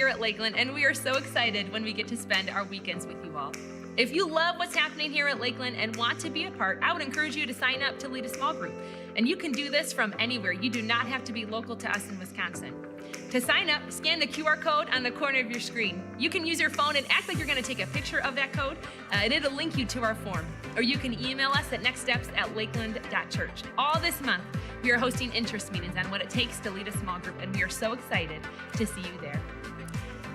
here at Lakeland, and we are so excited when we get to spend our weekends with you all. If you love what's happening here at Lakeland and want to be a part, I would encourage you to sign up to lead a small group. And you can do this from anywhere. You do not have to be local to us in Wisconsin. To sign up, scan the QR code on the corner of your screen. You can use your phone and act like you're going to take a picture of that code, and it'll link you to our form. Or you can email us at nextsteps@lakeland.church. All this month, we are hosting interest meetings on what it takes to lead a small group, and we are so excited to see you there.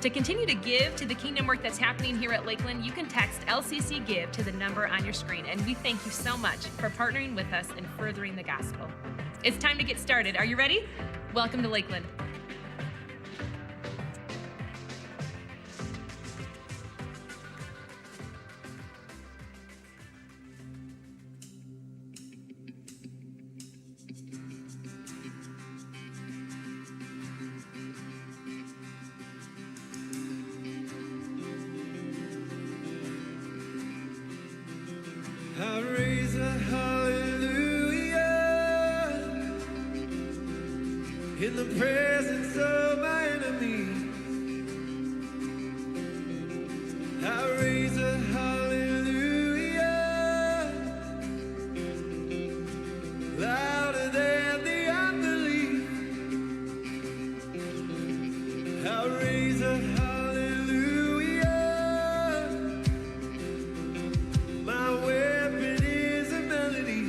To continue to give to the kingdom work that's happening here at Lakeland, you can text LCC Give to the number on your screen, and we thank you so much for partnering with us in furthering the gospel. It's time to get started. Are you ready? Welcome to Lakeland. I raise a hallelujah in the presence of my enemies. I raise a hallelujah louder than the unbelief. I raise a hallelujah. My weapon is a melody.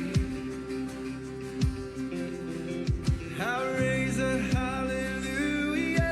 I raise a hallelujah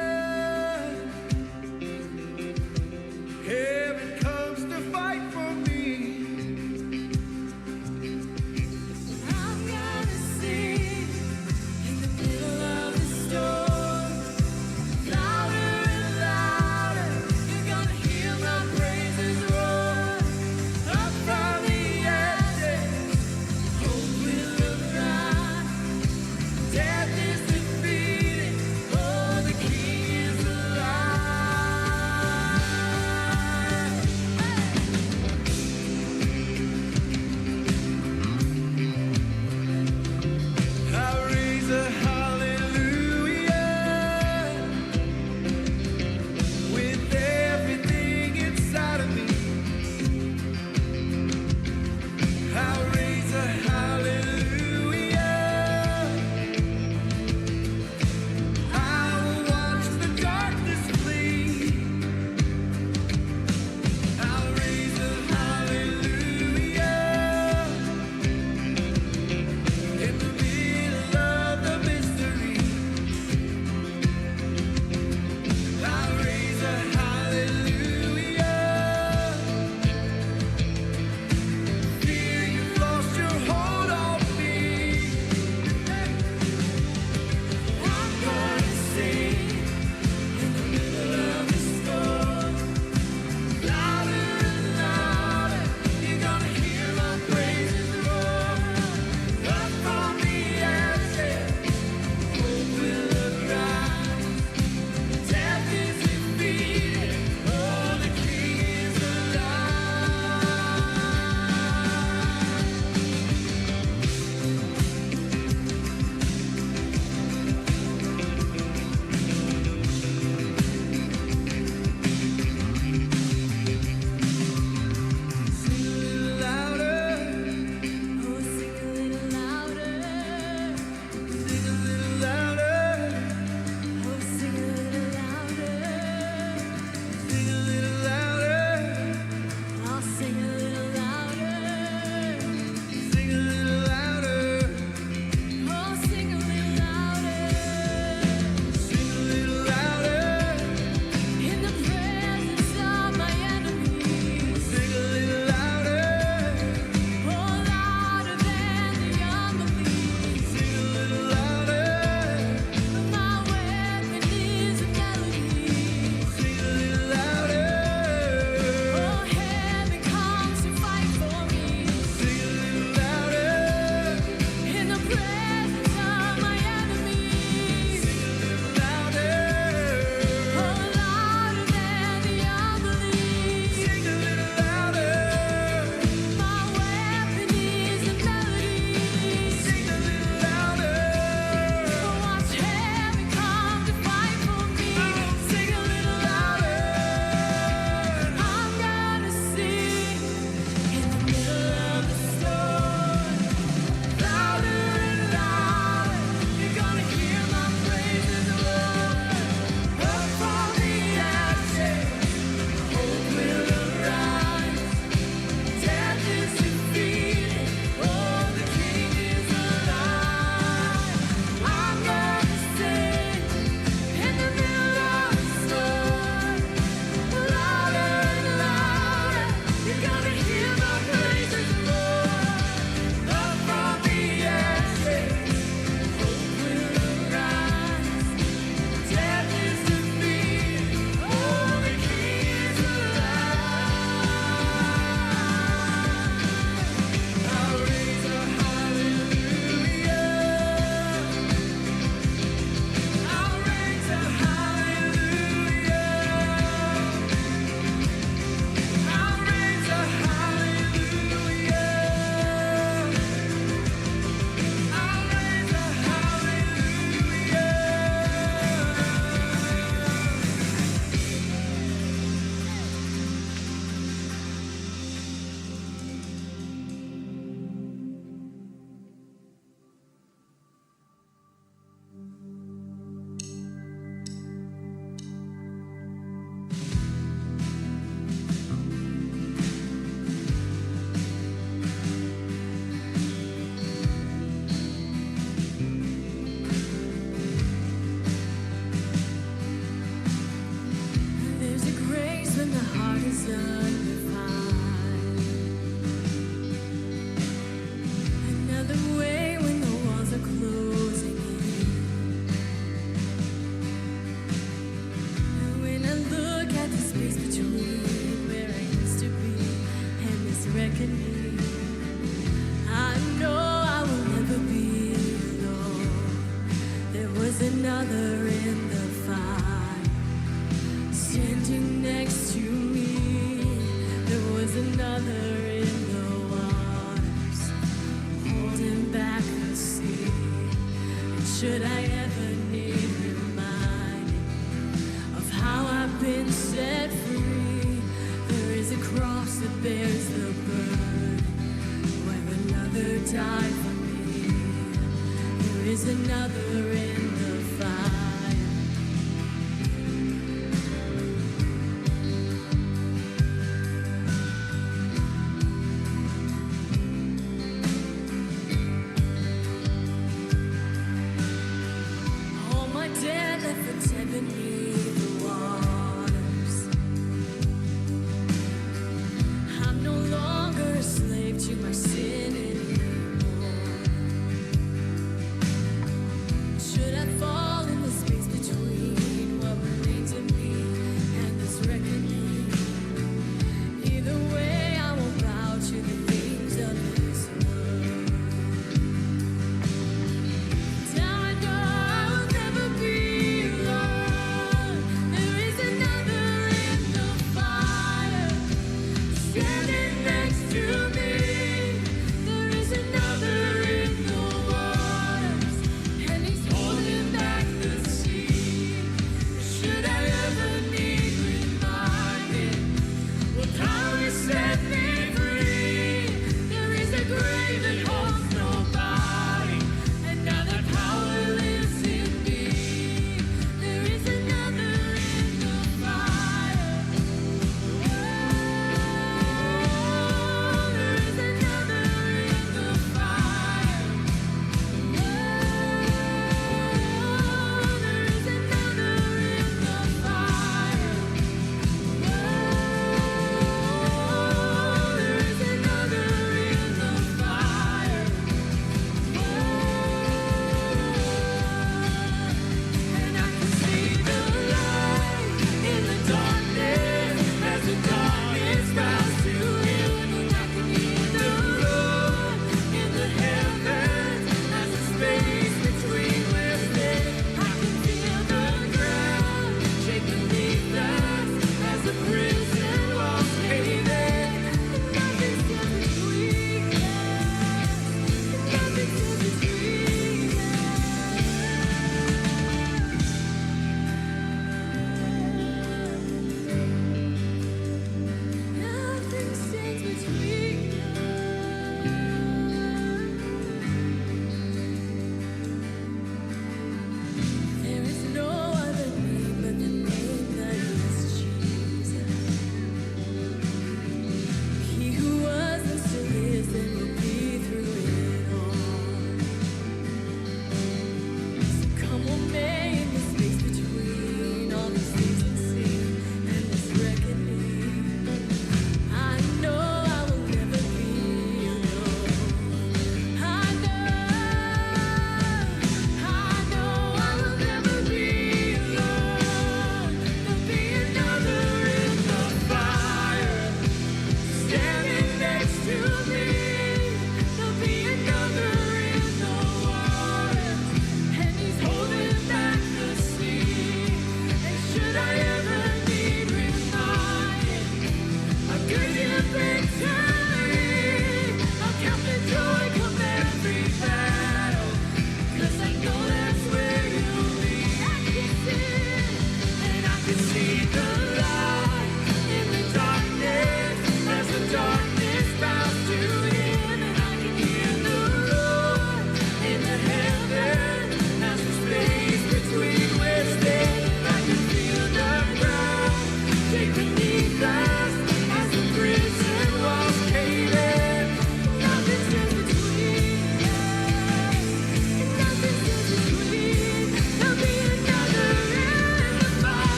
the way when the walls are closing in. And when I look at the space between where I used to be and this reckoning, I know I will never be alone. There was another in the fire, standing next to me. There was another in the waters, holding back the sea. And should I ever need reminding of how I've been set free, there is a cross that bears the burden where another died for me. There is another in the fire. All my dead left for dead beneath the waters. I'm no longer a slave to my sin anymore. Should I fall in the space between what remains of me and this reckoning? Either way, I won't bow to the things of this world. Now I know I will never be alone. There is another in the fire, standing next to me. There is another in the waters, and he's holding back the sea. Should I ever need reminding, will power set me free? There is a grave that holds nobody, and now that power lives in me. There is another in the fire. Oh, there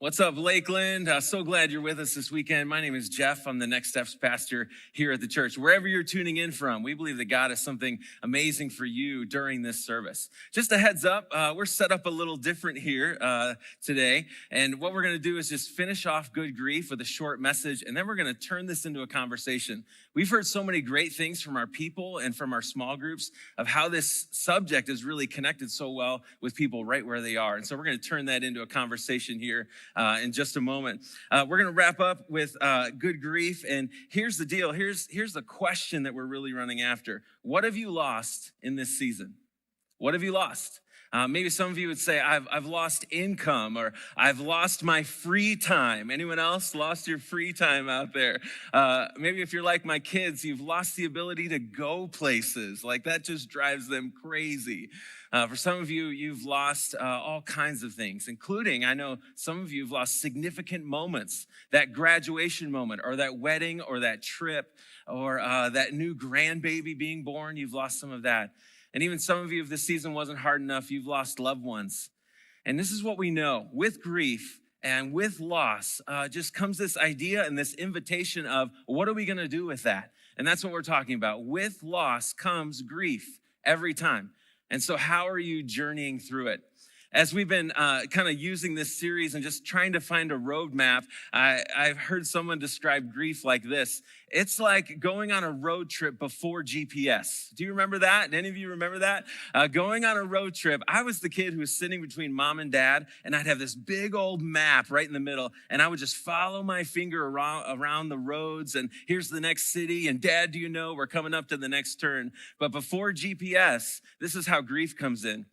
What's up, Lakeland? So glad you're with us this weekend. My name is Jeff. I'm the Next Steps pastor here at the church. Wherever you're tuning in from, we believe that God has something amazing for you during this service. Just a heads up, we're set up a little different here today. And what we're going to do is just finish off Good Grief with a short message, and then we're going to turn this into a conversation. We've heard so many great things from our people and from our small groups of how this subject is really connected so well with people right where they are. And so we're going to turn that into a conversation here in just a moment. We're going to wrap up with Good Grief. And here's the deal. Here's the question that we're really running after. What have you lost in this season? What have you lost? Maybe some of you would say, I've lost income, or I've lost my free time. Anyone else lost your free time out there? Maybe if you're like my kids, you've lost the ability to go places. Like that just drives them crazy. For some of you, you've lost all kinds of things, including, I know some of you have lost significant moments, that graduation moment, or that wedding, or that trip, or that new grandbaby being born. You've lost some of that. And even some of you, if this season wasn't hard enough, you've lost loved ones. And this is what we know. With grief and with loss just comes this idea and this invitation of, what are we going to do with that? And that's what we're talking about. With loss comes grief every time. And so how are you journeying through it? As we've been kind of using this series and just trying to find a roadmap, I've heard someone describe grief like this. It's like going on a road trip before GPS. Do you remember that? Any of you remember that? Going on a road trip, I was the kid who was sitting between mom and dad, and I'd have this big old map right in the middle, and I would just follow my finger around the roads, and here's the next city, and Dad, do you know, we're coming up to the next turn. But before GPS, this is how grief comes in.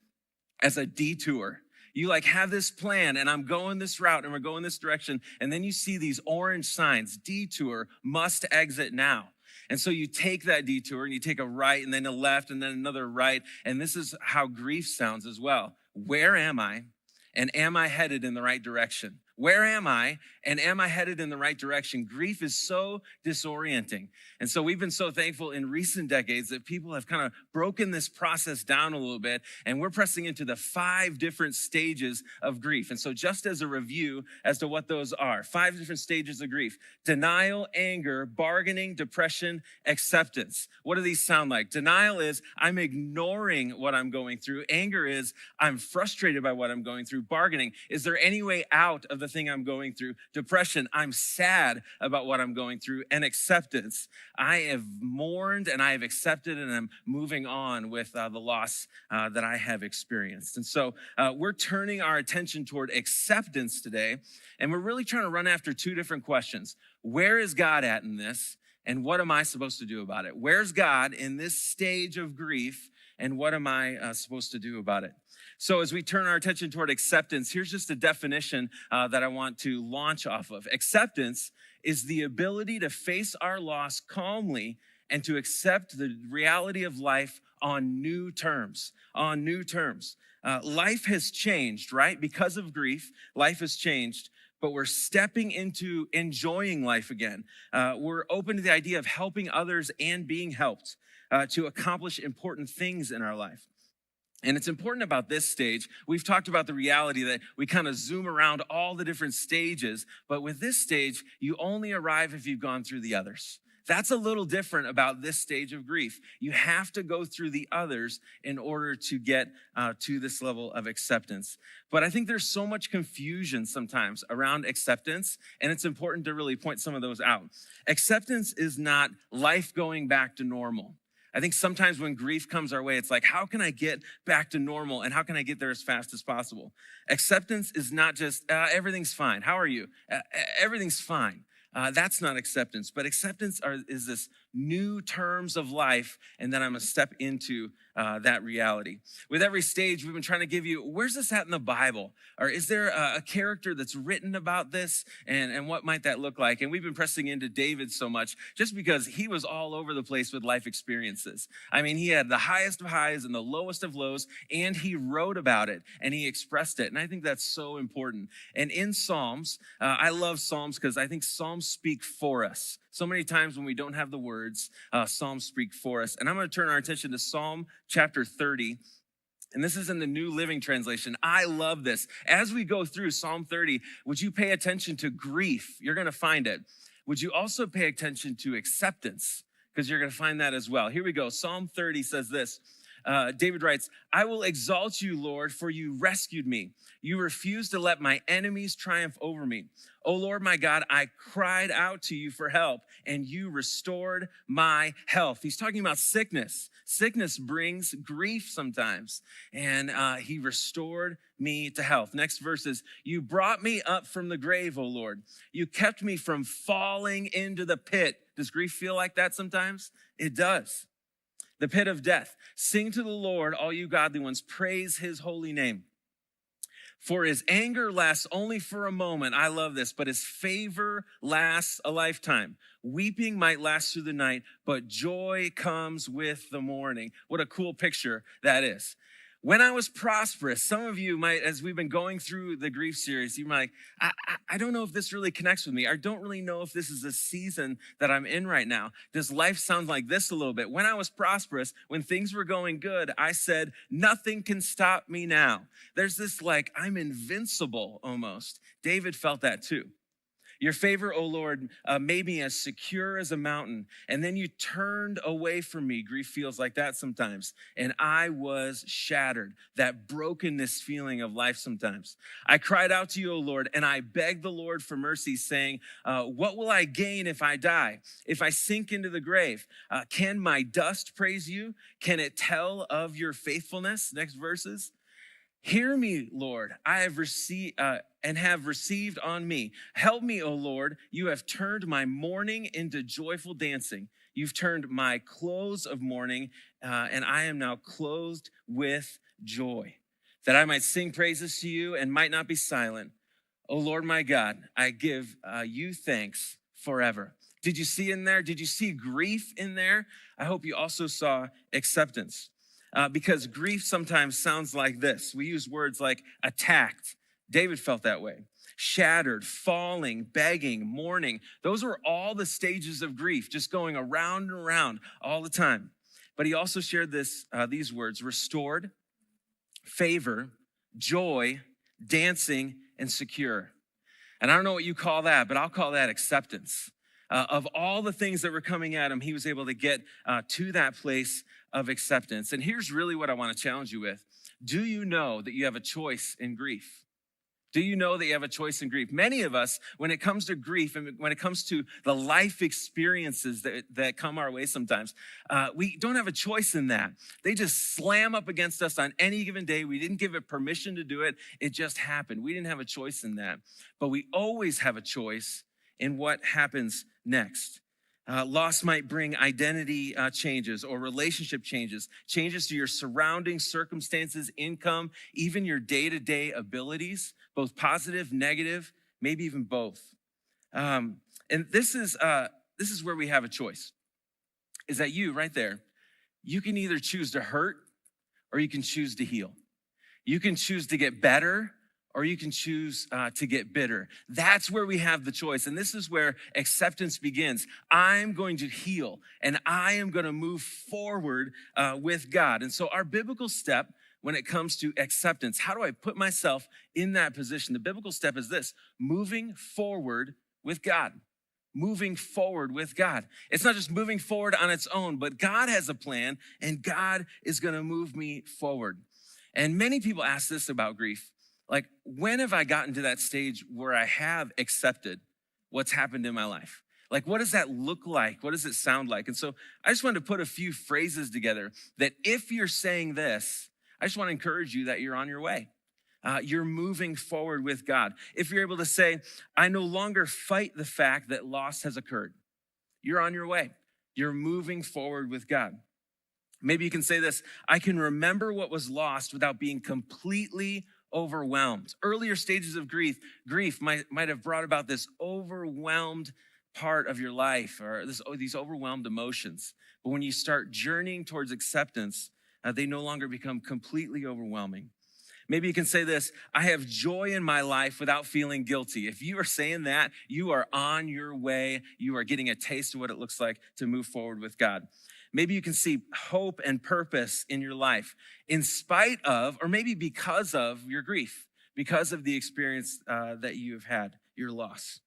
As a detour. You have this plan, and I'm going this route, and we're going this direction, and then you see these orange signs, detour, must exit now. And so you take that detour, and you take a right, and then a left, and then another right, and this is how grief sounds as well. Where am I, and am I headed in the right direction? Where am I, and am I headed in the right direction? Grief is so disorienting. And so we've been so thankful in recent decades that people have kind of broken this process down a little bit, and we're pressing into the 5 different stages of grief. And so just as a review as to what those are, 5 different stages of grief: denial, anger, bargaining, depression, acceptance. What do these sound like? Denial is, I'm ignoring what I'm going through. Anger is, I'm frustrated by what I'm going through. Bargaining, is there any way out of the thing I'm going through? Depression, I'm sad about what I'm going through. And acceptance, I have mourned and I have accepted, and I'm moving on with the loss that I have experienced. And so we're turning our attention toward acceptance today, and we're really trying to run after 2 different questions. Where is God at in this? And what am I supposed to do about it? Where's God in this stage of grief? And what am I supposed to do about it? So as we turn our attention toward acceptance, here's just a definition that I want to launch off of. Acceptance is the ability to face our loss calmly and to accept the reality of life on new terms, life has changed, right? Because of grief, life has changed, but we're stepping into enjoying life again. We're open to the idea of helping others and being helped to accomplish important things in our life. And it's important about this stage. We've talked about the reality that we kind of zoom around all the different stages, but with this stage, you only arrive if you've gone through the others. That's a little different about this stage of grief. You have to go through the others in order to get to this level of acceptance. But I think there's so much confusion sometimes around acceptance, and it's important to really point some of those out. Acceptance is not life going back to normal. I think sometimes when grief comes our way, it's like, how can I get back to normal, and how can I get there as fast as possible? Acceptance is not just, everything's fine. How are you? Everything's fine. That's not acceptance. But acceptance is this new terms of life, and then I'm going to step into that reality. With every stage, we've been trying to give you, where's this at in the Bible? Or is there a character that's written about this? And what might that look like? And we've been pressing into David so much just because he was all over the place with life experiences. I mean, he had the highest of highs and the lowest of lows, and he wrote about it and he expressed it. And I think that's so important. And in Psalms, I love Psalms because I think Psalms speak for us. So many times when we don't have the words, Psalms speak for us. And I'm going to turn our attention to Psalm chapter 30. And this is in the New Living Translation. I love this. As we go through Psalm 30, would you pay attention to grief? You're going to find it. Would you also pay attention to acceptance? Because you're going to find that as well. Here we go. Psalm 30 says this. David writes, I will exalt you, Lord, for you rescued me. You refused to let my enemies triumph over me. O Lord, my God, I cried out to you for help, and you restored my health. He's talking about sickness. Sickness brings grief sometimes, and he restored me to health. Next verse is, you brought me up from the grave, O Lord. You kept me from falling into the pit. Does grief feel like that sometimes? It does. The pit of death. Sing to the Lord, all you godly ones. Praise his holy name. For his anger lasts only for a moment. I love this. But his favor lasts a lifetime. Weeping might last through the night, but joy comes with the morning. What a cool picture that is. When I was prosperous, some of you might, as we've been going through the grief series, you might, I don't know if this really connects with me. I don't really know if this is a season that I'm in right now. Does life sound like this a little bit? When I was prosperous, when things were going good, I said, nothing can stop me now. There's this like, I'm invincible almost. David felt that too. Your favor, O Lord, made me as secure as a mountain. And then you turned away from me. Grief feels like that sometimes. And I was shattered. That brokenness feeling of life sometimes. I cried out to you, O Lord, and I begged the Lord for mercy, saying, what will I gain if I die? If I sink into the grave? Can my dust praise you? Can it tell of your faithfulness? Next verses. Hear me, Lord, I have received and have received on me. Help me, O Lord. You have turned my mourning into joyful dancing. You've turned my clothes of mourning, and I am now clothed with joy, that I might sing praises to you and might not be silent. O Lord, my God, I give you thanks forever. Did you see in there? Did you see grief in there? I hope you also saw acceptance. Because grief sometimes sounds like this. We use words like attacked. David felt that way. Shattered, falling, begging, mourning. Those were all the stages of grief, just going around and around all the time. But he also shared these words: restored, favor, joy, dancing, and secure. And I don't know what you call that, but I'll call that acceptance. Of all the things that were coming at him, he was able to get to that place of acceptance. And here's really what I want to challenge you with. Do you know that you have a choice in grief? Do you know that you have a choice in grief? Many of us, when it comes to grief and when it comes to the life experiences that come our way sometimes, we don't have a choice in that. They just slam up against us on any given day. We didn't give it permission to do it. It just happened. We didn't have a choice in that. But we always have a choice in what happens next. Loss might bring identity changes or relationship changes, changes to your surrounding circumstances, income, even your day-to-day abilities, both positive, negative, maybe even both. And this is where we have a choice, is that you right there, you can either choose to hurt or you can choose to heal. You can choose to get better or you can choose to get bitter. That's where we have the choice. And this is where acceptance begins. I'm going to heal and I am going to move forward with God. And so our biblical step when it comes to acceptance, how do I put myself in that position? The biblical step is this: moving forward with God. Moving forward with God. It's not just moving forward on its own, but God has a plan and God is going to move me forward. And many people ask this about grief. Like, when have I gotten to that stage where I have accepted what's happened in my life? Like, what does that look like? What does it sound like? And so I just wanted to put a few phrases together that if you're saying this, I just want to encourage you that you're on your way. You're moving forward with God. If you're able to say, I no longer fight the fact that loss has occurred, you're on your way. You're moving forward with God. Maybe you can say this: I can remember what was lost without being completely overwhelmed. Earlier stages of grief might have brought about this overwhelmed part of your life or these overwhelmed emotions. But when you start journeying towards acceptance, they no longer become completely overwhelming. Maybe you can say this: I have joy in my life without feeling guilty. If you are saying that, you are on your way. You are getting a taste of what it looks like to move forward with God. maybe you can see hope and purpose in your life in spite of, or maybe because of your grief, because of the experience that you have had, your loss.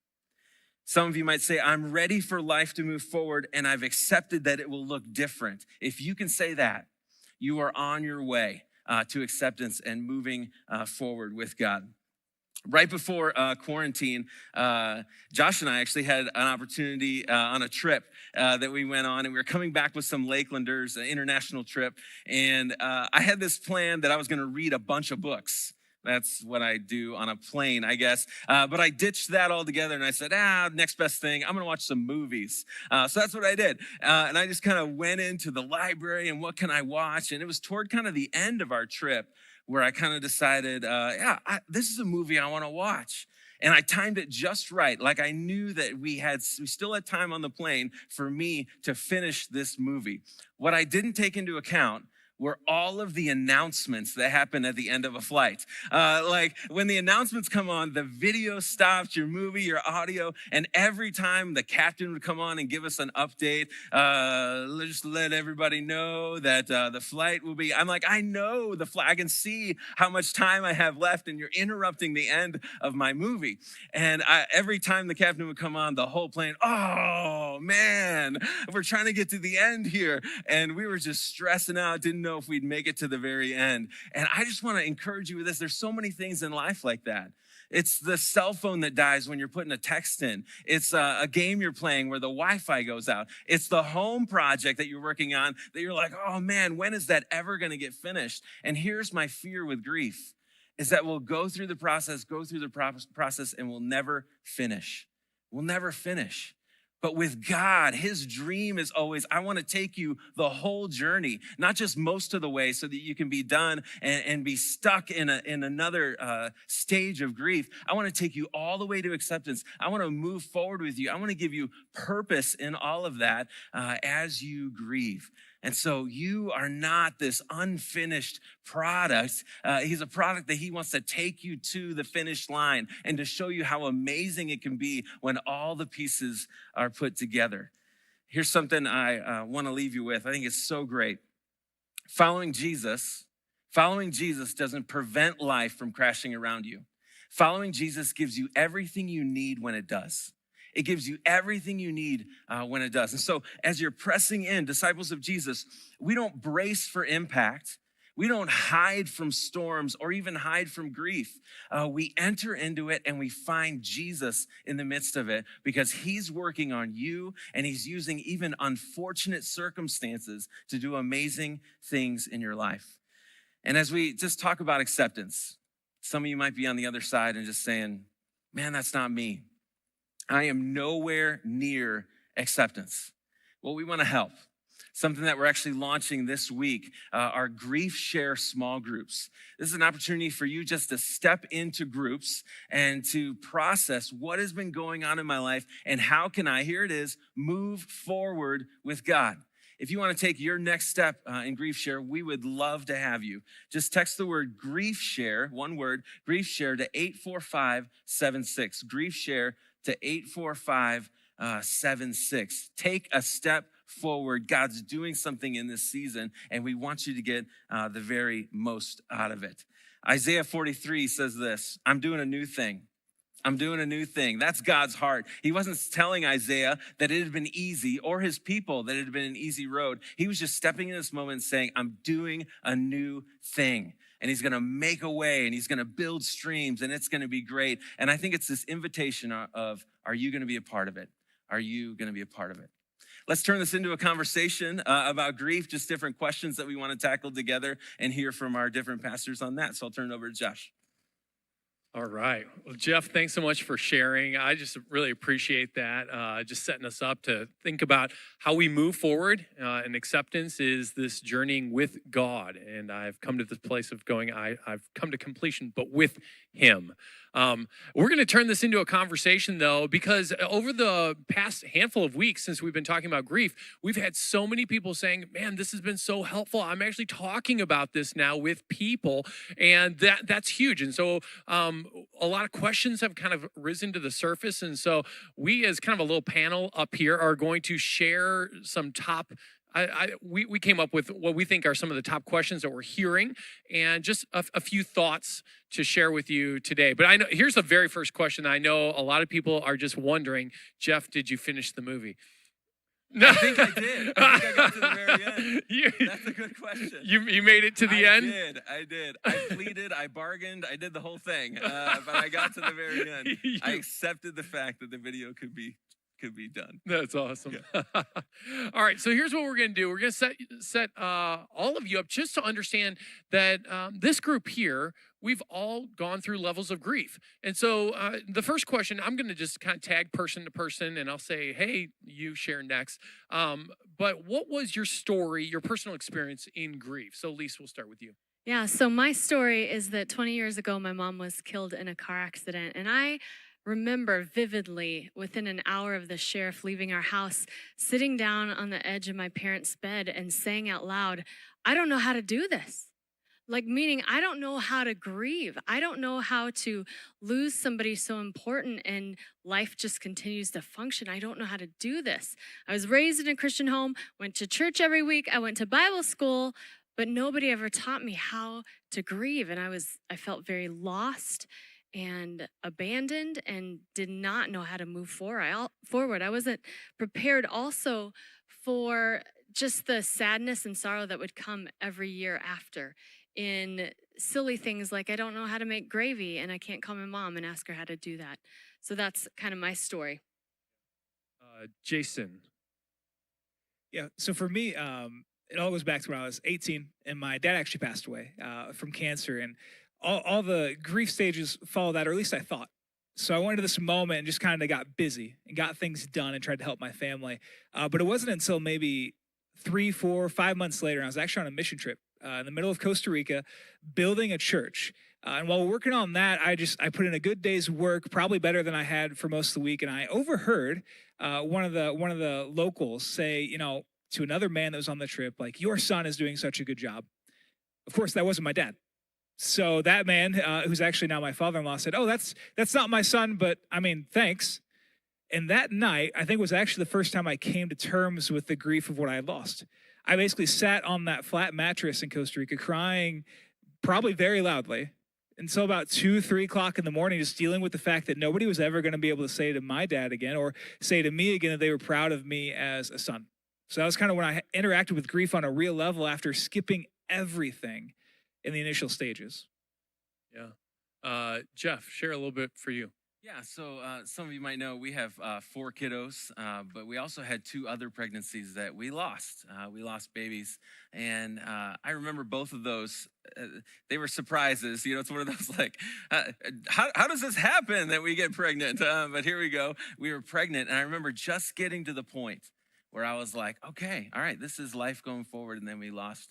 Some of you might say, I'm ready for life to move forward and I've accepted that it will look different. If you can say that, you are on your way to acceptance and moving forward with God. Right before quarantine, Josh and I actually had an opportunity on a trip that we went on, and we were coming back with some Lakelanders, an international trip, and I had this plan that I was going to read a bunch of books. That's what I do on a plane, I guess. But I ditched that altogether, and I said, next best thing, I'm going to watch some movies. So that's what I did. And I just kind of went into the library, and what can I watch? And it was toward kind of the end of our trip where I kind of decided, this is a movie I want to watch. And I timed it just right. Like I knew that we still had time on the plane for me to finish this movie. What I didn't take into account were all of the announcements that happen at the end of a flight. Like when the announcements come on, the video stops, your movie, your audio, and every time the captain would come on and give us an update, just let everybody know that the flight will be, I'm like, I know the flight, I can see how much time I have left, and you're interrupting the end of my movie. And every time the captain would come on, the whole plane, oh man, we're trying to get to the end here. And we were just stressing out, didn't know if we'd make it to the very end. And I just want to encourage you with this. There's so many things in life like that. It's the cell phone that dies when you're putting a text in. It's a game you're playing where the Wi-Fi goes out. It's the home project that you're working on that you're like, oh man, when is that ever going to get finished? And here's my fear with grief, is that we'll go through the process, and we'll never finish. We'll never finish. But with God, his dream is always, I want to take you the whole journey, not just most of the way so that you can be done and be stuck in another stage of grief. I want to take you all the way to acceptance. I want to move forward with you. I want to give you purpose in all of that as you grieve. And so you are not this unfinished product. He's a product that he wants to take you to the finish line and to show you how amazing it can be when all the pieces are put together. Here's something I want to leave you with. I think it's so great. Following Jesus doesn't prevent life from crashing around you. Following Jesus gives you everything you need when it does. It gives you everything you need when it does. And so as you're pressing in, disciples of Jesus, we don't brace for impact. We don't hide from storms or even hide from grief. We enter into it and we find Jesus in the midst of it because he's working on you and he's using even unfortunate circumstances to do amazing things in your life. And as we just talk about acceptance, some of you might be on the other side and just saying, man, that's not me. I am nowhere near acceptance. Well, we want to help. Something that we're actually launching this week are grief share small groups. This is an opportunity for you just to step into groups and to process what has been going on in my life and how can I, here it is, move forward with God. If you want to take your next step in grief share, we would love to have you. Just text the word grief share, one word, grief share to 84576. Grief share to 84576. Take a step forward. God's doing something in this season, and we want you to get the very most out of it. Isaiah 43 says this, I'm doing a new thing. I'm doing a new thing. That's God's heart. He wasn't telling Isaiah that it had been easy or his people that it had been an easy road. He was just stepping in this moment and saying, I'm doing a new thing. And he's going to make a way and he's going to build streams and it's going to be great. And I think it's this invitation of, are you going to be a part of it? Are you going to be a part of it? Let's turn this into a conversation about grief, just different questions that we want to tackle together and hear from our different pastors on that. So I'll turn it over to Josh. All right. Well, Jeff, thanks so much for sharing. I just really appreciate that. Just setting us up to think about how we move forward. And acceptance is this journeying with God. And I've come to this place of going, I've come to completion, but with him. We're going to turn this into a conversation, though, because over the past handful of weeks since we've been talking about grief, we've had so many people saying, man, this has been so helpful. I'm actually talking about this now with people, and that's huge. And so a lot of questions have kind of risen to the surface, and so we as kind of a little panel up here are going to share some top we came up with what we think are some of the top questions that we're hearing, and just a few thoughts to share with you today. But I know here's the very first question. I know a lot of people are just wondering, Jeff, did you finish the movie? No. I think I did. I think I got to the very end. That's a good question. You made it to the end? I did. I pleaded, I bargained, I did the whole thing. But I got to the very end. I accepted the fact that the video could be done. That's awesome. Yeah. All right, so here's what we're going to do. We're going to set all of you up just to understand that this group here, we've all gone through levels of grief. And so the first question, I'm going to just kind of tag person to person, and I'll say, hey, you share next. But what was your story, your personal experience in grief? So, Lise, we'll start with you. Yeah, so my story is that 20 years ago, my mom was killed in a car accident, and I remember vividly within an hour of the sheriff leaving our house, sitting down on the edge of my parents' bed and saying out loud, I don't know how to do this. Like, meaning I don't know how to grieve. I don't know how to lose somebody so important and life just continues to function. I don't know how to do this. I was raised in a Christian home, went to church every week. I went to Bible school, but nobody ever taught me how to grieve. And I felt very lost and abandoned and did not know how to move forward. I wasn't prepared also for just the sadness and sorrow that would come every year after in silly things like I don't know how to make gravy and I can't call my mom and ask her how to do that. So that's kind of my story. Jason. Yeah, so for me, it all goes back to when I was 18 and my dad actually passed away from cancer, and all the grief stages follow that, or at least I thought. So I went into this moment and just kind of got busy and got things done and tried to help my family. But it wasn't until maybe 3, 4, 5 months later, and I was actually on a mission trip in the middle of Costa Rica, building a church. And while we're working on that, I put in a good day's work, probably better than I had for most of the week. And I overheard one of the locals say, to another man that was on the trip, like, your son is doing such a good job. Of course, that wasn't my dad. So that man, who's actually now my father-in-law, said, oh, that's not my son, but I mean, thanks. And that night, I think was actually the first time I came to terms with the grief of what I had lost. I basically sat on that flat mattress in Costa Rica crying probably very loudly until about 2, 3 o'clock in the morning, just dealing with the fact that nobody was ever going to be able to say to my dad again or say to me again that they were proud of me as a son. So that was kind of when I interacted with grief on a real level after skipping everything in the initial stages. Yeah. Jeff, share a little bit for you. Yeah, so some of you might know we have 4 kiddos, but we also had 2 other pregnancies that we lost. We lost babies, and I remember both of those. They were surprises. It's one of those like, how does this happen that we get pregnant? But here we go. We were pregnant, and I remember just getting to the point where I was like, okay, all right, this is life going forward, and then we lost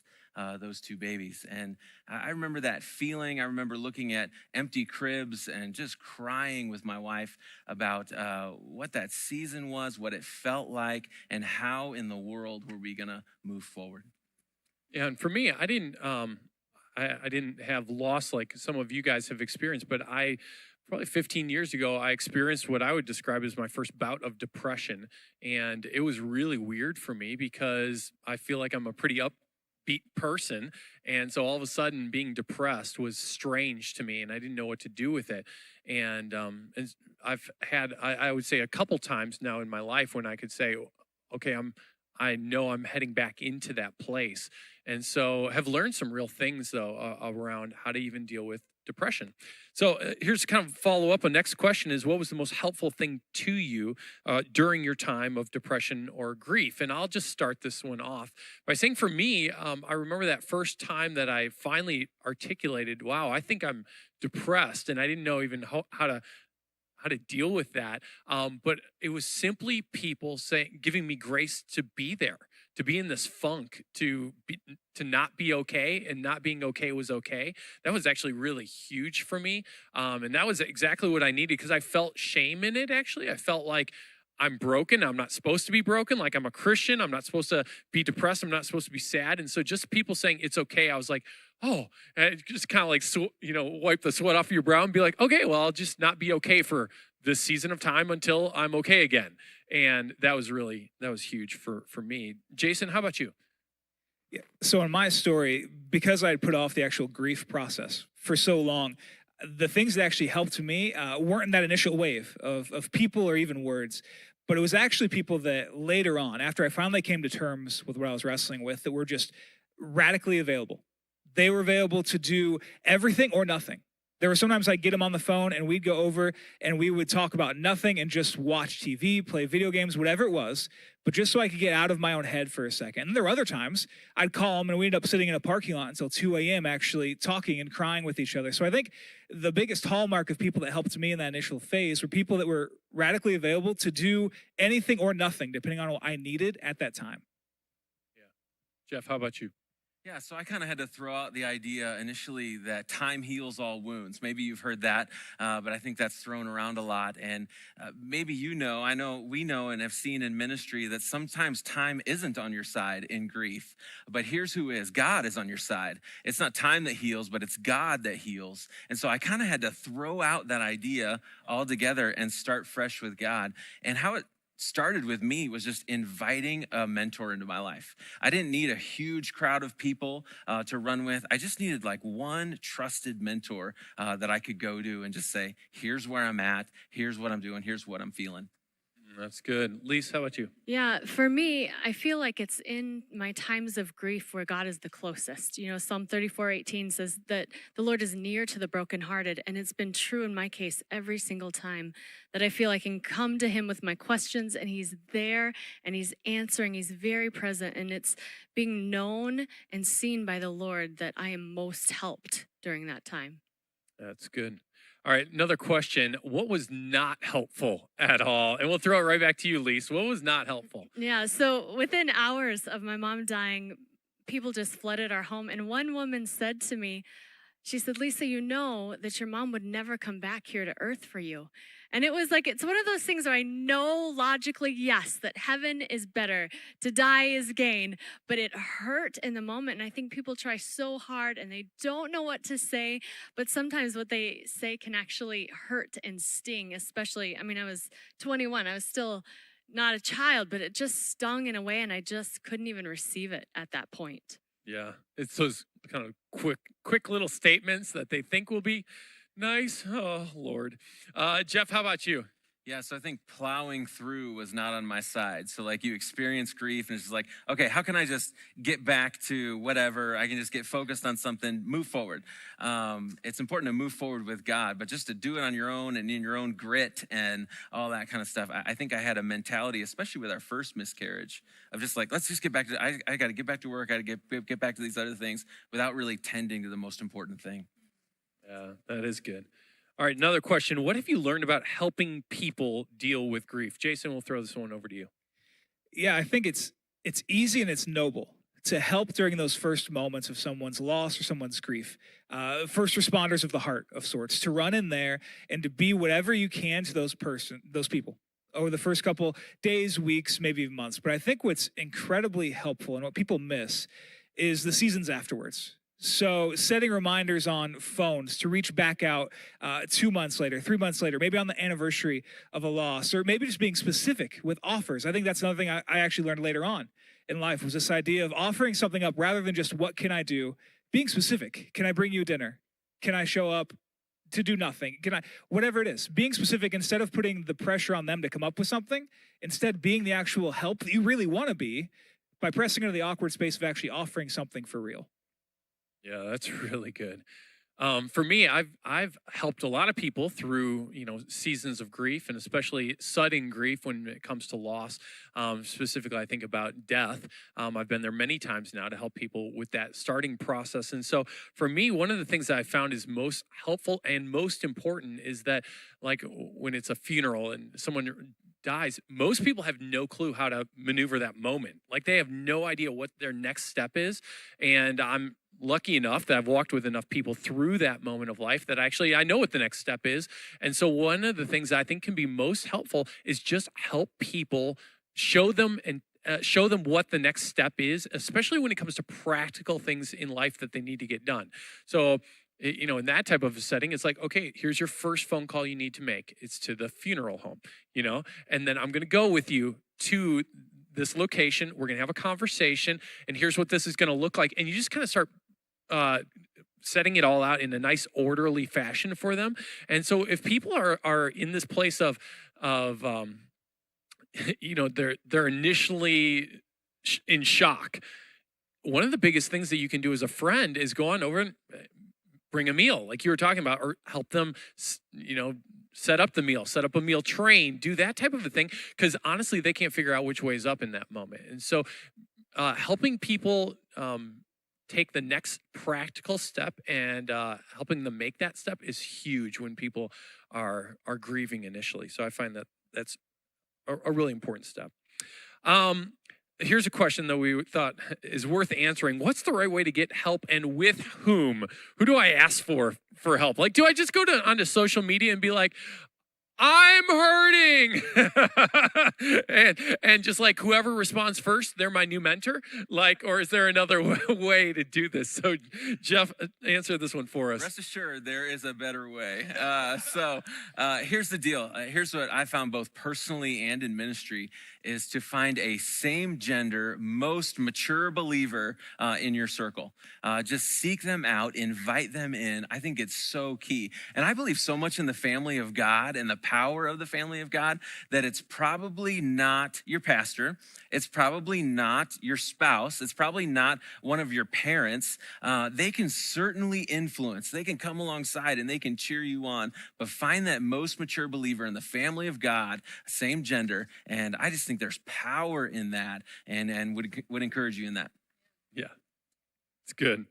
those 2 babies. And I remember that feeling. I remember looking at empty cribs and just crying with my wife about what that season was, what it felt like, and how in the world were we going to move forward. Yeah, and for me, I didn't have loss like some of you guys have experienced, but probably 15 years ago, I experienced what I would describe as my first bout of depression. And it was really weird for me because I feel like I'm a pretty upbeat person, and so all of a sudden being depressed was strange to me, and I didn't know what to do with it. And I've had, I would say, a couple times now in my life when I could say, okay, I know I'm heading back into that place, and so have learned some real things though around how to even deal with depression. So here's kind of follow up. A next question is, what was the most helpful thing to you during your time of depression or grief? And I'll just start this one off by saying for me, I remember that first time that I finally articulated, wow, I think I'm depressed, and I didn't know even how to deal with that. But it was simply people giving me grace to be there, to be in this funk, to not be okay, and not being okay was okay. That was actually really huge for me. And that was exactly what I needed, because I felt shame in it, actually. I felt like I'm broken. I'm not supposed to be broken. Like, I'm a Christian. I'm not supposed to be depressed. I'm not supposed to be sad. And so just people saying it's okay, I was like, oh, and it just kind of like, wipe the sweat off of your brow and be like, okay, well, I'll just not be okay for this season of time until I'm okay again. And that was huge for me. Jason, how about you? Yeah. So in my story, because I had put off the actual grief process for so long, the things that actually helped me weren't that initial wave of people or even words, but it was actually people that later on, after I finally came to terms with what I was wrestling with, that were just radically available. They were available to do everything or nothing. There were sometimes I'd get them on the phone and we'd go over and we would talk about nothing and just watch TV, play video games, whatever it was, but just so I could get out of my own head for a second. And there were other times I'd call them and we'd end up sitting in a parking lot until 2 a.m. actually talking and crying with each other. So I think the biggest hallmark of people that helped me in that initial phase were people that were radically available to do anything or nothing, depending on what I needed at that time. Yeah. Jeff, how about you? Yeah, so I kind of had to throw out the idea initially that time heals all wounds. Maybe you've heard that, but I think that's thrown around a lot. And maybe I know we know and have seen in ministry that sometimes time isn't on your side in grief. But here's who is. God is on your side. It's not time that heals, but it's God that heals. And so I kind of had to throw out that idea altogether and start fresh with God. And how it started with me was just inviting a mentor into my life. I didn't need a huge crowd of people to run with. I just needed like one trusted mentor that I could go to and just say, here's where I'm at, here's what I'm doing, here's what I'm feeling. That's good. Lise, how about you? Yeah, for me, I feel like it's in my times of grief where God is the closest. You know, Psalm 34:18 says that the Lord is near to the brokenhearted, and it's been true in my case every single time that I feel I can come to him with my questions, and he's there, and he's answering, he's very present, and it's being known and seen by the Lord that I am most helped during that time. That's good. All right, another question. What was not helpful at all? And we'll throw it right back to you, Lise. What was not helpful? Yeah, so within hours of my mom dying, people just flooded our home. And one woman said to me, she said, Lisa, you know that your mom would never come back here to earth for you. And it was like, it's one of those things where I know logically, yes, that heaven is better, to die is gain, but it hurt in the moment. And I think people try so hard and they don't know what to say, but sometimes what they say can actually hurt and sting, especially, I mean, I was 21, I was still not a child, but it just stung in a way and I just couldn't even receive it at that point. Yeah, it's those kind of quick little statements that they think will be nice. Oh, Lord. Jeff, how about you? Yeah, so I think plowing through was not on my side. So like you experience grief and it's just like, okay, how can I just get back to whatever? I can just get focused on something, move forward. It's important to move forward with God, but just to do it on your own and in your own grit and all that kind of stuff. I think I had a mentality, especially with our first miscarriage, of just like, let's just get back to, I got to get back to work. I got to get back to these other things without really tending to the most important thing. Yeah, that is good. All right, another question. What have you learned about helping people deal with grief? Jason, we'll throw this one over to you. Yeah, I think it's easy and it's noble to help during those first moments of someone's loss or someone's grief. First responders of the heart of sorts, to run in there and to be whatever you can to those people over the first couple days, weeks, maybe even months. But I think what's incredibly helpful and what people miss is the seasons afterwards. So setting reminders on phones to reach back out 2 months later, 3 months later, maybe on the anniversary of a loss, or maybe just being specific with offers. I think that's another thing I actually learned later on in life, was this idea of offering something up rather than just what can I do, being specific. Can I bring you dinner? Can I show up to do nothing? Can I, whatever it is, being specific instead of putting the pressure on them to come up with something, instead being the actual help that you really want to be by pressing into the awkward space of actually offering something for real. Yeah, that's really good. For me, I've helped a lot of people through seasons of grief, and especially sudden grief when it comes to loss. Specifically, I think about death. I've been there many times now to help people with that starting process. And so, for me, one of the things that I found is most helpful and most important is that, like when it's a funeral and someone dies, most people have no clue how to maneuver that moment. Like they have no idea what their next step is, and I'm lucky enough that I've walked with enough people through that moment of life that actually I know what the next step is. And so one of the things I think can be most helpful is just help people, show them what the next step is, especially when it comes to practical things in life that they need to get done. So in that type of a setting, it's like, okay, here's your first phone call you need to make. It's to the funeral home, and then I'm going to go with you to this location. We're going to have a conversation, and here's what this is going to look like. And you just kind of start setting it all out in a nice, orderly fashion for them. And so if people are in this place of they're initially in shock, one of the biggest things that you can do as a friend is go on over and bring a meal, like you were talking about, or help them, set up the meal, set up a meal train, do that type of a thing. Because honestly, they can't figure out which way is up in that moment. And so helping people take the next practical step and helping them make that step is huge when people are grieving initially. So I find that that's a really important step. Here's a question that we thought is worth answering. What's the right way to get help, and with whom? Who do I ask for help? Like, do I just go onto social media and be like, I'm hurting, and just like whoever responds first, they're my new mentor? Like, or is there another way to do this? So Jeff, answer this one for us. Rest assured, there is a better way. Here's the deal. Here's what I found both personally and in ministry is to find a same gender, most mature believer in your circle. Just seek them out, invite them in. I think it's so key. And I believe so much in the family of God and the power of the family of God that it's probably not your pastor. It's probably not your spouse. It's probably not one of your parents. They can certainly influence. They can come alongside and they can cheer you on. But find that most mature believer in the family of God, same gender. And I just think there's power in that, and would encourage you in that. Yeah, it's good.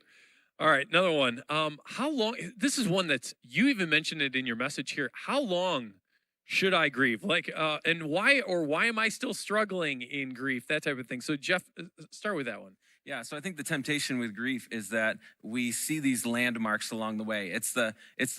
All right, another one. How long? This is one that's, you even mentioned it in your message here. How long should I grieve? Like, and why am I still struggling in grief? That type of thing. So Jeff, start with that one. Yeah, so I think the temptation with grief is that we see these landmarks along the way. It's the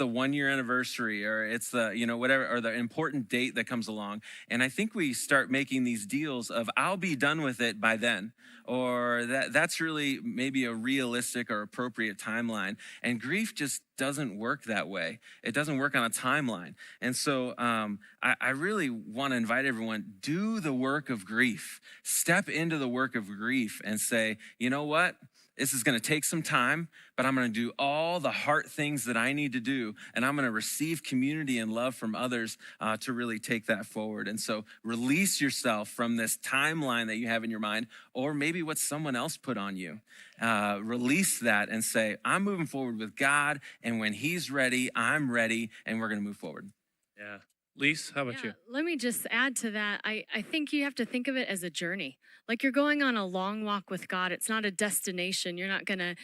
1 year anniversary, or it's the, whatever, or the important date that comes along. And I think we start making these deals of, I'll be done with it by then, or that's really maybe a realistic or appropriate timeline. And grief just doesn't work that way. It doesn't work on a timeline. And so I really want to invite everyone, do the work of grief. Step into the work of grief and say, you know what? This is going to take some time, but I'm going to do all the heart things that I need to do, and I'm going to receive community and love from others to really take that forward. And so release yourself from this timeline that you have in your mind, or maybe what someone else put on you. Release that and say, I'm moving forward with God, and when he's ready, I'm ready, and we're going to move forward. Yeah. Lise, how about you? Let me just add to that. I think you have to think of it as a journey. Like you're going on a long walk with God. It's not a destination. You're not going to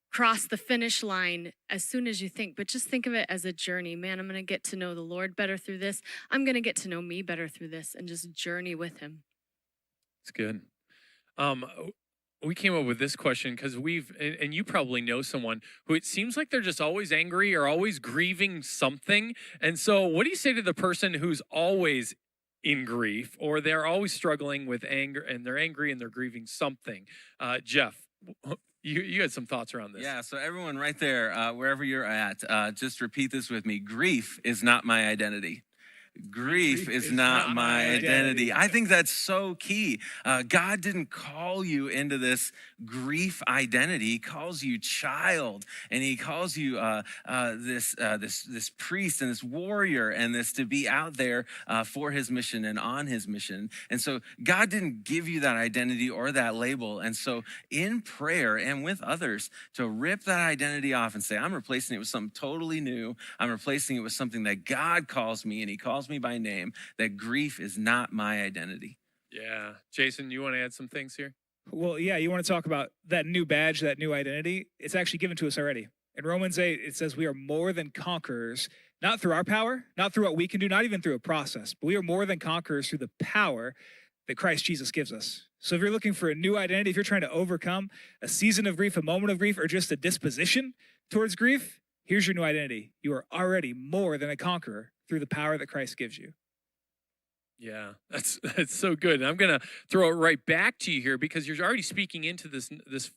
cross the finish line as soon as you think, but just think of it as a journey. Man, I'm going to get to know the Lord better through this. I'm going to get to know me better through this, and just journey with him. It's good. We came up with this question because and you probably know someone who it seems like they're just always angry or always grieving something. And so what do you say to the person who's always in grief, or they're always struggling with anger and they're angry and they're grieving something? Jeff, you had some thoughts around this. Yeah, so everyone right there, wherever you're at, just repeat this with me. Grief is not my identity. Grief is not my identity. I think that's so key. God didn't call you into this grief identity. He calls you child, and he calls you this priest and this warrior, and this to be out there for his mission and on his mission. And so God didn't give you that identity or that label. And so in prayer and with others, to rip that identity off and say, I'm replacing it with something totally new. I'm replacing it with something that God calls me, and he calls me by name, that grief is not my identity. Yeah. Jason, you want to add some things here? Well, yeah, you want to talk about that new badge, that new identity. It's actually given to us already. In Romans 8, it says we are more than conquerors, not through our power, not through what we can do, not even through a process, but we are more than conquerors through the power that Christ Jesus gives us. So if you're looking for a new identity, if you're trying to overcome a season of grief, a moment of grief, or just a disposition towards grief, here's your new identity. You are already more than a conqueror through the power that Christ gives you. Yeah, that's so good. And I'm going to throw it right back to you here because you're already speaking into this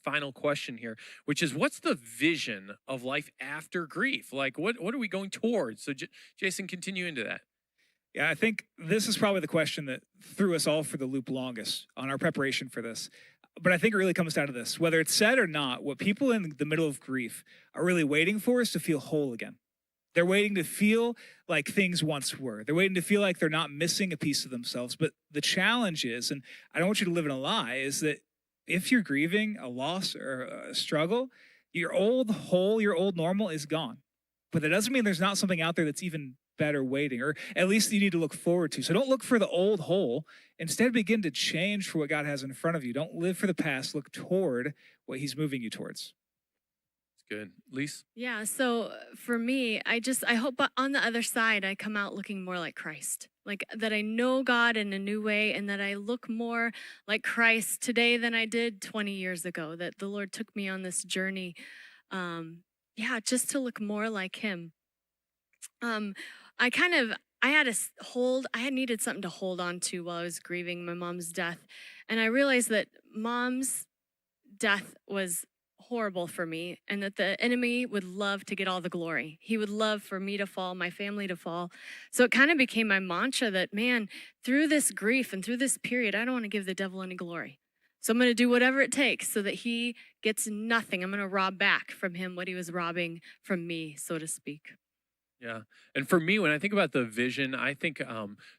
final question here, which is what's the vision of life after grief? Like what are we going towards? So Jason, continue into that. Yeah, I think this is probably the question that threw us all for the loop longest on our preparation for this. But I think it really comes down to this. Whether it's said or not, what people in the middle of grief are really waiting for is to feel whole again. They're waiting to feel like things once were. They're waiting to feel like they're not missing a piece of themselves. But the challenge is, and I don't want you to live in a lie, is that if you're grieving a loss or a struggle, your old whole, your old normal is gone. But that doesn't mean there's not something out there that's even better waiting, or at least you need to look forward to. So don't look for the old hole. Instead, begin to change for what God has in front of you. Don't live for the past. Look toward what he's moving you towards. Good. Lise? Yeah, so for me, I hope on the other side, I come out looking more like Christ. Like that I know God in a new way and that I look more like Christ today than I did 20 years ago. That the Lord took me on this journey, just to look more like him. I had needed something to hold on to while I was grieving my mom's death. And I realized that mom's death was horrible for me and that the enemy would love to get all the glory. He would love for me to fall, my family to fall. So it kind of became my mantra that, man, through this grief and through this period, I don't want to give the devil any glory. So I'm going to do whatever it takes so that he gets nothing. I'm going to rob back from him what he was robbing from me, so to speak. Yeah. And for me, when I think about the vision, I think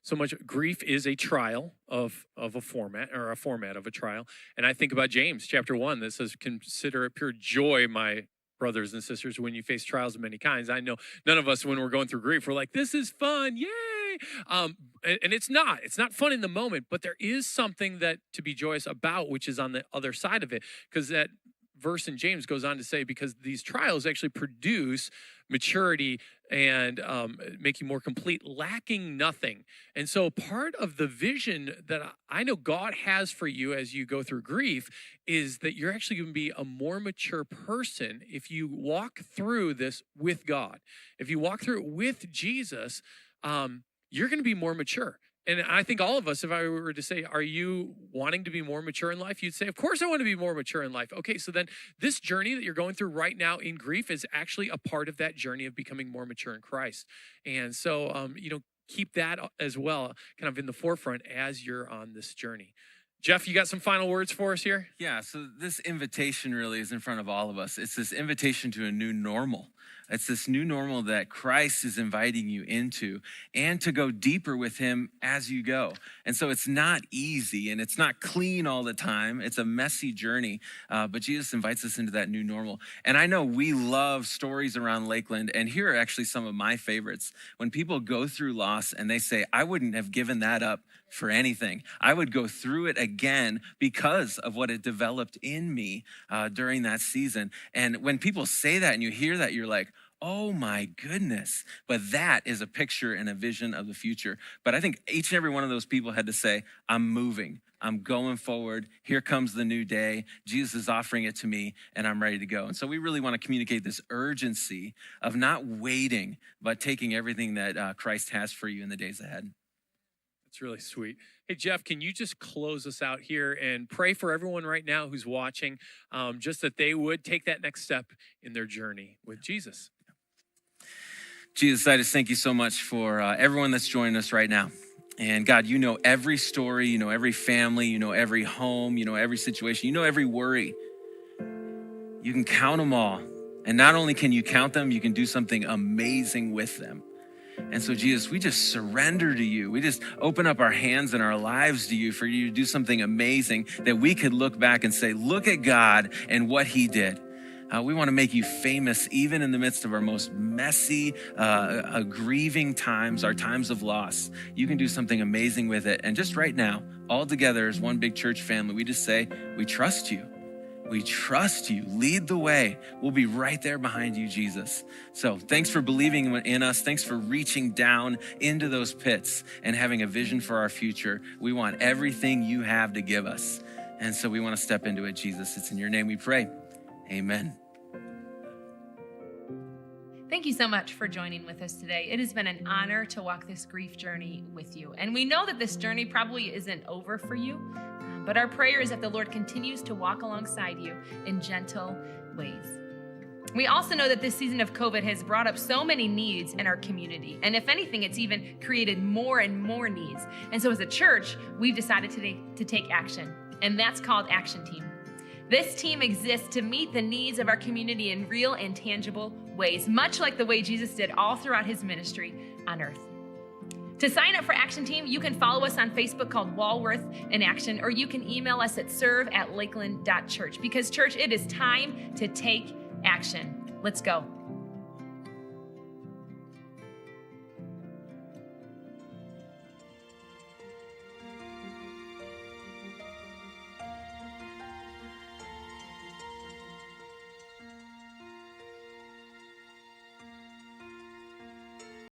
so much grief is a trial of a format of a trial. And I think about James chapter 1 that says, consider it pure joy, my brothers and sisters, when you face trials of many kinds. I know none of us, when we're going through grief, we're like, this is fun. Yay. And it's not fun in the moment, but there is something that to be joyous about, which is on the other side of it. Because that verse in James goes on to say, because these trials actually produce maturity and make you more complete, lacking nothing. And so part of the vision that I know God has for you as you go through grief is that you're actually going to be a more mature person if you walk through this with God. If you walk through it with Jesus, you're going to be more mature. And I think all of us, if I were to say, are you wanting to be more mature in life? You'd say, of course I want to be more mature in life. Okay, so then this journey that you're going through right now in grief is actually a part of that journey of becoming more mature in Christ. And so, keep that as well kind of in the forefront as you're on this journey. Jeff, you got some final words for us here? Yeah, so this invitation really is in front of all of us. It's this invitation to a new normal. It's this new normal that Christ is inviting you into and to go deeper with him as you go. And so it's not easy and it's not clean all the time. It's a messy journey, but Jesus invites us into that new normal. And I know we love stories around Lakeland, and here are actually some of my favorites. When people go through loss and they say, I wouldn't have given that up for anything. I would go through it again because of what it developed in me during that season. And when people say that and you hear that, you're like, oh my goodness. But that is a picture and a vision of the future. But I think each and every one of those people had to say, I'm moving. I'm going forward. Here comes the new day. Jesus is offering it to me and I'm ready to go. And so we really want to communicate this urgency of not waiting, but taking everything that Christ has for you in the days ahead. That's really sweet. Hey, Jeff, can you just close us out here and pray for everyone right now who's watching, just that they would take that next step in their journey with Jesus? Jesus, I just thank you so much for everyone that's joining us right now. And God, you know every story, you know every family, you know every home, you know every situation, you know every worry. You can count them all. And not only can you count them, you can do something amazing with them. And so, Jesus, we just surrender to you. We just open up our hands and our lives to you for you to do something amazing that we could look back and say, look at God and what he did. We want to make you famous even in the midst of our most messy, grieving times, our times of loss. You can do something amazing with it. And just right now, all together as one big church family, we just say, we trust you. We trust you. Lead the way. We'll be right there behind you, Jesus. So thanks for believing in us. Thanks for reaching down into those pits and having a vision for our future. We want everything you have to give us. And so we want to step into it, Jesus. It's in your name we pray. Amen. Thank you so much for joining with us today. It has been an honor to walk this grief journey with you. And we know that this journey probably isn't over for you, but our prayer is that the Lord continues to walk alongside you in gentle ways. We also know that this season of COVID has brought up so many needs in our community. And if anything, it's even created more and more needs. And so as a church, we've decided today to take action, and that's called Action Team. This team exists to meet the needs of our community in real and tangible ways, much like the way Jesus did all throughout his ministry on earth. To sign up for Action Team, you can follow us on Facebook called Walworth in Action, or you can email us at serve@lakeland.church. Because church, it is time to take action. Let's go.